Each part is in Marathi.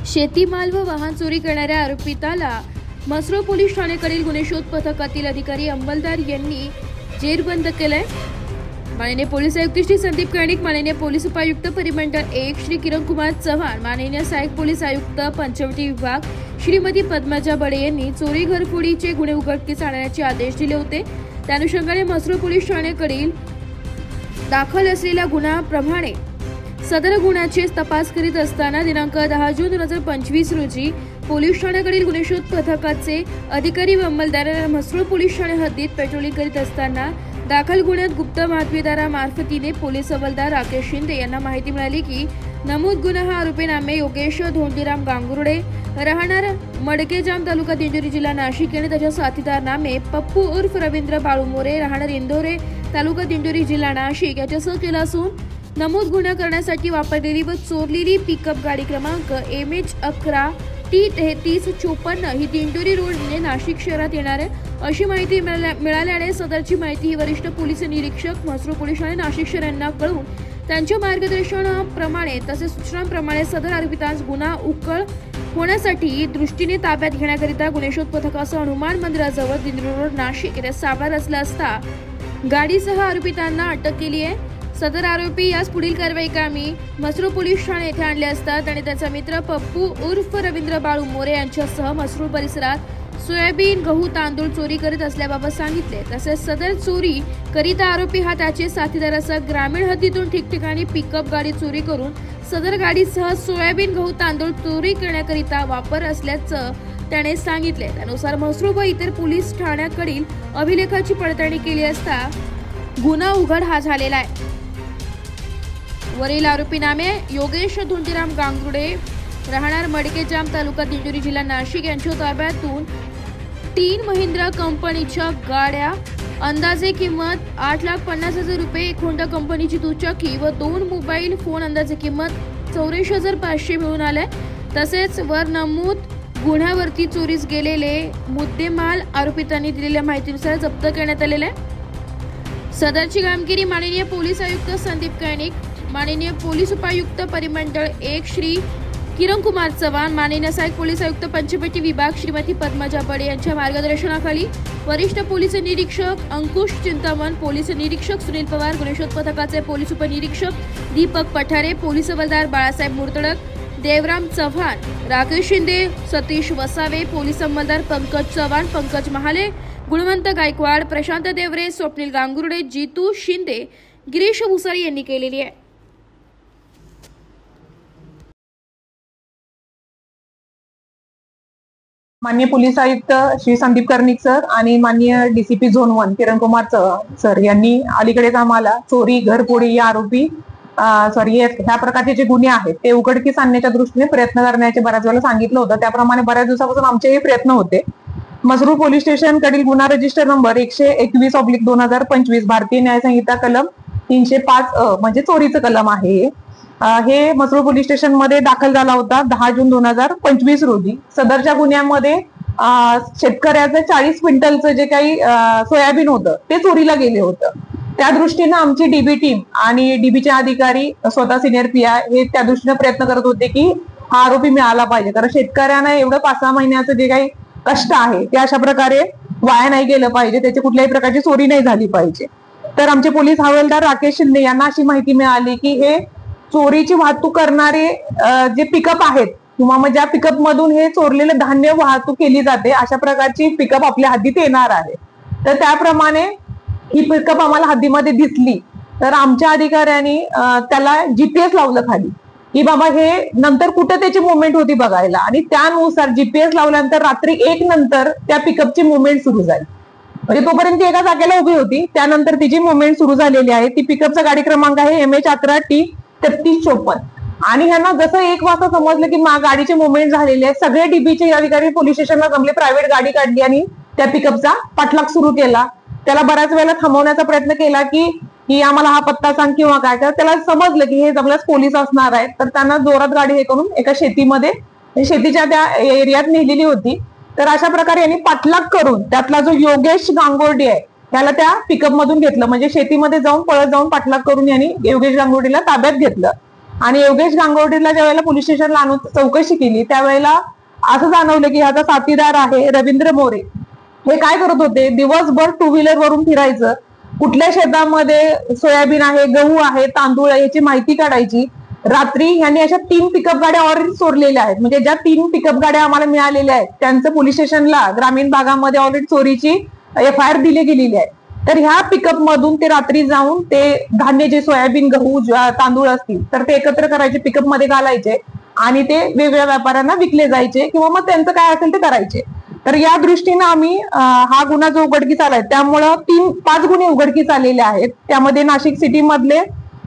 शेतीमाल व वाहन चोरी करणाऱ्या आरोपिताला म्हसरूळ पोलीस ठाण्याकडील गुन्हे शोध पथकातील अधिकारी अंमलदार यांनी जेरबंद केलंय। माननीय पोलीस आयुक्त श्री संदीप कर्णिक, माननीय पोलीस उपायुक्त परिमंडळ 1 श्री किरणकुमार चव्हाण, माननीय सहाय्यक पोलीस आयुक्त पंचवटी विभाग श्रीमती पद्मजा बडे यांनी चोरी घरफोडीचे गुन्हे उघडकीस आणण्याचे आदेश दिले होते। त्या अनुषंगाने म्हसरूळ पोलीस ठाण्याकडील दाखल असलेल्या गुन्ह्याप्रमाणे सदर गुन्ह्याचे तपास करीत असताना दिनांक 10 जून 2025 रोजी पोलीस ठाण्याकडील गुन्हे शोध पथकाचे अधिकारी व अंमलदार म्हसरूळ पोलीस ठाणे हद्दीत पेट्रोलिंग करीत असताना दाखल गुन्ह्यात गुप्त बातमीदारामार्फतीने पोलीस हवालदार राकेश शिंदे यांना माहिती मिळाली की नमूद गुन्हा हा आरोपी नामे योगेश धोंडीराम गांगुर्डे, राहणार मडकेजाम तालुका दिंडोरी जिल्हा नाशिक यांनी त्याच्या साथीदार नामे पप्पू उर्फ रवींद्र बाळू मोरे, राहणार इंदोरे तालुका दिंडोरी जिल्हा नाशिक याच्यासह केला असून नमूद गुन्हा करण्यासाठी वापरलेली व चोरलेली पिकअप गाडी क्रमांक MH11T3354 ही दिंडोरी रोडने नाशिक शहरात येणार आहे अशी माहिती मिळाल्याने सदरची माहिती ही वरिष्ठ पोलीस निरीक्षक म्हसरूळ पोलीस ठाणे नाशिक शहर यांना कळून त्यांच्या मार्गदर्शनाप्रमाणे तसेच सूचनांप्रमाणे सदर आरोपितांस गुन्हा उकल होण्यासाठी दृष्टीने ताब्यात घेण्याकरिता गुन्हे शोध पथकासह हनुमान मंदिराजवळ दिंडोरी रोड नाशिक येथे सापळा रचला असता गाडीसह आरोपितांना अटक केली आहे। सदर आरोपी यास पुढील कारवाई कामी म्हसरूळ पोलीस ठाणे येथे आणले असता त्याने त्याचा मित्र पप्पू उर्फ रवींद्र बाळू मोरे यांच्यासह म्हसरूळ परिसरात सोयाबीन, गहू, तांदूळ चोरी करीत असल्याबाबत सांगितले। तसेच सदर चोरी करिता आरोपी हा त्याचे साथीदारासह ग्रामीण हद्दीतून ठिकठिकाणी पिकअप गाडी चोरी करून सदर गाडीसह सोयाबीन, गहू, तांदूळ चोरी करण्याकरिता वापर असल्याचं त्याने सांगितले। त्यानुसार म्हसरूळ व इतर पोलीस ठाण्याकडील अभिलेखाची पडताळणी केली असता गुन्हा उघड हा झालेला आहे। वरील आरोपी नामे योगेश धोंडीराम गांगुर्डे, राहणार मडकेजाम तालुका दिंडोरी जिल्हा नाशिक यांच्या ताब्यातून 3 महिंद्रा कंपनीच्या गाड्या, अंदाजे किंमत 8,50,000 रुपये, एक होंडा कंपनीची दुचाकी व 2 मोबाईल फोन अंदाजे किंमत 84,500 मिळून आले। तसेच वर नमूद गुन्ह्यावरती चोरीस गेलेले मुद्देमाल आरोपितांनी दिलेल्या माहितीनुसार जप्त करण्यात आलेले। सदरची कामगिरी माननीय पोलीस आयुक्त संदीप कर्णिक, माननीय पोलीस उपायुक्त परिमंडळ 1 श्री किरणकुमार चव्हाण, माननीय सहाय्यक पोलीस आयुक्त पंचवटी विभाग श्रीमती पद्मजा बडे यांच्या मार्गदर्शनाखाली वरिष्ठ पोलीस निरीक्षक अंकुश चिंतामण, पोलीस निरीक्षक सुनील पवार, गुन्हे शोध पथकाचे पोलीस उपनिरीक्षक दीपक पठारे, पोलीस हवालदार बाळासाहेब मुर्तडक, देवराम चव्हाण, राकेश शिंदे, सतीश वसावे, पोलीस अंमलदार पंकज चव्हाण, पंकज महाले, गुणवंत गायकवाड, प्रशांत देवरे, स्वप्नील गांगुर्डे, जितू शिंदे, गिरीश भुसारी यांनी केलेली आहे। माननीय पोलीस आयुक्त श्री संदीप कर्णिक सर आणि माननीय DCP झोन 1 किरणकुमार सर यांनी अलीकडेच आम्हाला चोरी, घरफोडी या आरोपी ह्या प्रकारचे जे गुन्हे आहेत ते उघडकीस आणण्याच्या दृष्टीने प्रयत्न करण्याचे बऱ्याच वेळा सांगितलं होतं। त्याप्रमाणे बऱ्याच दिवसापासून आमचे प्रयत्न होते। म्हसरूळ पोलीस स्टेशन कडील गुन्हा रजिस्टर नंबर 121/2025 भारतीय न्याय संहिता कलम 305 म्हणजे चोरीचं कलम आहे। हे म्हसरूळ पोलीस स्टेशन मध्ये दाखल झाला होता 10 जून 2025 रोजी। सदरच्या गुन्ह्यामध्ये शेतकऱ्याचं 40 क्विंटलचं जे काही सोयाबीन होतं ते चोरीला गेले होतं। त्या दृष्टीने आमची DB टीम आणि DBचे अधिकारी स्वतः सिनियर PI हे त्या दृष्टीने प्रयत्न करत होते की हा आरोपी मिळाला पाहिजे, कारण शेतकऱ्यांना एवढं 5-6 महिन्याचं जे काही कष्ट आहे ते अशा प्रकारे वाया नाही गेलं पाहिजे, त्याची कुठल्याही प्रकारची चोरी नाही झाली पाहिजे। तर आमचे पोलीस हवालदार राकेश शिंदे यांना अशी माहिती मिळाली की हे चोरीची वाहतूक करणारे जे पिकअप आहेत किंवा मग ज्या पिकअप मधून हे चोरलेले धान्य वाहतूक केली जाते अशा प्रकारची पिकअप आपल्या हद्दीत येणार आहे। तर त्याप्रमाणे ही पिकअप आम्हाला हद्दीमध्ये दिसली तर आमच्या अधिकाऱ्यांनी त्याला GPS लावलं खाली की बाबा हे नंतर कुठे त्याची मुवमेंट होती बघायला, आणि त्यानुसार GPS लावल्यानंतर रात्री 1 नंतर त्या पिकअपची मुवमेंट सुरू झाली। म्हणजे तोपर्यंत एका जागेला उभी होती, त्यानंतर तिची मुवमेंट सुरू झालेली आहे। ती पिकअपचा गाडी क्रमांक आहे MH11T3354 आणि ह्यांना जसं 1 वाजता समजलं की गाडीची मुवमेंट झालेली आहे, सगळे DBचे अधिकारी पोलीस स्टेशनला जमले, प्रायव्हेट गाडी काढली आणि त्या पिकअपचा पाठलाग सुरू केला। त्याला बऱ्याच वेळेला थांबवण्याचा प्रयत्न केला की आम्हाला हा पत्ता सांग किंवा काय, तर त्याला समजलं की हे जमल्यास पोलीस असणार आहेत। तर त्यांना जोरात गाडी हे करून एका शेतीमध्ये शेतीच्या त्या एरियात नेलेली होती। तर अशा प्रकारे यांनी पाठलाग करून त्यातला जो योगेश गांगुर्डे आहे त्याला त्या पिकअप मधून घेतलं, म्हणजे शेतीमध्ये जाऊन पळत जाऊन पाठलाग करून यांनी योगेश गांगुर्डेला ताब्यात घेतलं आणि योगेश गांगोर्डीला ज्यावेळेला पोलीस स्टेशनला आणून चौकशी केली त्यावेळेला असं जाणवलं की ह्याचा साथीदार आहे रवींद्र मोरे. हे काय करत होते, दिवसभर टू व्हीलर वरून फिरायचं, कुठल्या शेतामध्ये सोयाबीन आहे, गहू आहे, तांदूळ आहे याची माहिती काढायची. रात्री ह्यांनी अशा 3 पिकअप गाड्या ऑलरेडी चोरलेल्या आहेत. म्हणजे ज्या 3 पिकअप गाड्या आम्हाला मिळालेल्या आहेत त्यांचं पोलीस स्टेशनला ग्रामीण भागामध्ये ऑलरेडी चोरीची FIR दिली गेलेली आहे. तर ह्या पिकअप मधून ते रात्री जाऊन ते धान्य जे सोयाबीन, गहू, तांदूळ असतील तर ते एकत्र करायचे, पिकअप मध्ये घालायचे आणि ते वेगवेगळ्या व्यापाऱ्यांना विकले जायचे किंवा मग त्यांचं काय असेल ते करायचे. तर या दृष्टीनं आम्ही हा गुन्हा जो उघडकीस आलाय त्यामुळं 5 गुन्हे उघडकीस आलेले आहेत. त्यामध्ये नाशिक सिटी मधले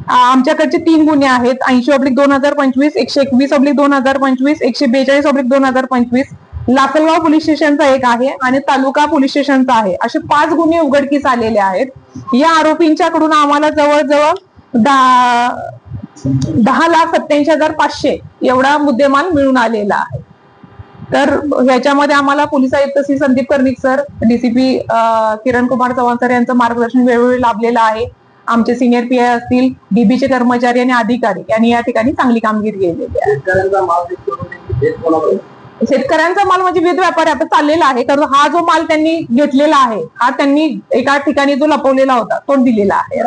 आमच्याकडचे 3 गुन्हे आहेत. 80/2025, 121/2025, 142/2025. लासलगाव पोलीस स्टेशनचा एक आहे आणि तालुका पोलीस स्टेशनचा आहे. असे 5 गुन्हे उघडकीस आलेले आहेत. या आरोपींच्याकडून आम्हाला जवळजवळ 10,87,500 एवढा मुद्देमाल मिळून आलेला आहे. तर ह्याच्यामध्ये आम्हाला पोलीस आयुक्त Shri Sandeep Karnik sir, DCP Kiran Kumar Chavan sir यांचं मार्गदर्शन वेळोवेळी लाभलेलं आहे. आमचे सिनियर PI असतील, DB चे कर्मचारी आणि अधिकारी यांनी या ठिकाणी चांगली कामगिरी केलेली आहे. शेतकऱ्यांचा माल म्हणजे विविध व्यापारी आता चाललेला आहे, कारण हा जो माल त्यांनी घेतलेला आहे हा त्यांनी एका ठिकाणी जो लपवलेला होता तो दिलेला आहे.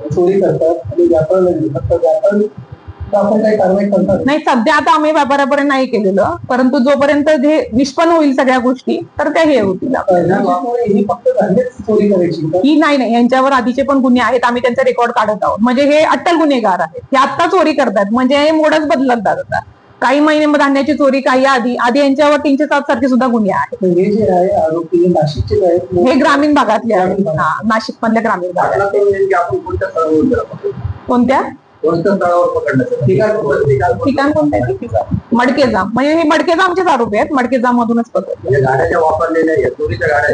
चोरी करतात आणि आपण काही कारवाई करतात नाही, सध्या आता आम्ही व्यापाऱ्यापर्यंत नाही केलेलं, परंतु जोपर्यंत जे निष्पन्न होईल सगळ्या गोष्टी तर त्या हे होतील. फक्त चोरी करायची ही नाही, यांच्यावर आधीचे पण गुन्हे आहेत, आम्ही त्यांचा रेकॉर्ड काढत आहोत. म्हणजे हे अट्टल गुन्हेगार आहेत, हे आता चोरी करतात, म्हणजे हे मोडच बदलत जातात. काही महिने धान्याची चोरी, काही आधी यांच्यावर 307 सारखे सुद्धा गुन्हे आहेत. हे जे आहे आरोपी नाशिकचे आहेत, हे ग्रामीण भागातले आहेत. नाशिक मधल्या ग्रामीण भागात. कोणत्या ठिकाण कोणत्या? मडकेजाम, म्हणजे हे मडकेजामचेच आरोपी आहेत. मडकेजाम मधूनच पकडले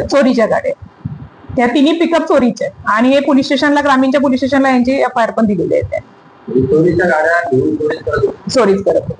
चोरीच्या गाड्या. त्या 3 पिकअप चोरीचे आणि हे पोलीस स्टेशनला, ग्रामीणच्या पोलीस स्टेशनला यांची FIR पण दिलेली आहे. चोरीच्या गाड्या घेऊन चोरीच करत